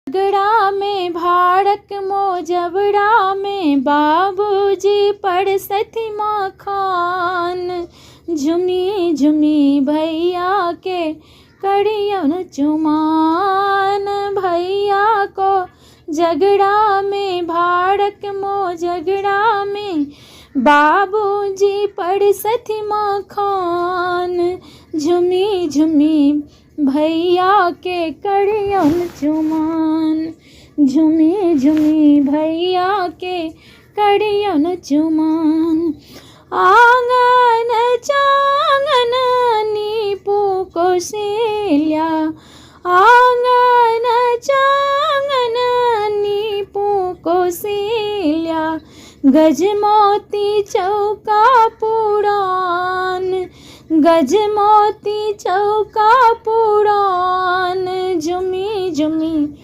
जगड़ा में भाड़क मोजबड़ा में बाबूजी पड़सथि मखान। झुमी झुमी भैया के करियन चुमान। भैया को जगड़ा में भाड़क मोजगड़ा में बाबूजी पड़सथि मखान। झुमी झुमी भैया के करियन चुमान। झुमी झुमी भैया के करियन चुमान। आंगन चांगन नीपू कौशल्या। आंगन चांगन नीपू कौशल्या। गजमोती चौका पुरान। गजमोती चौका पुरान। झुमी झुमी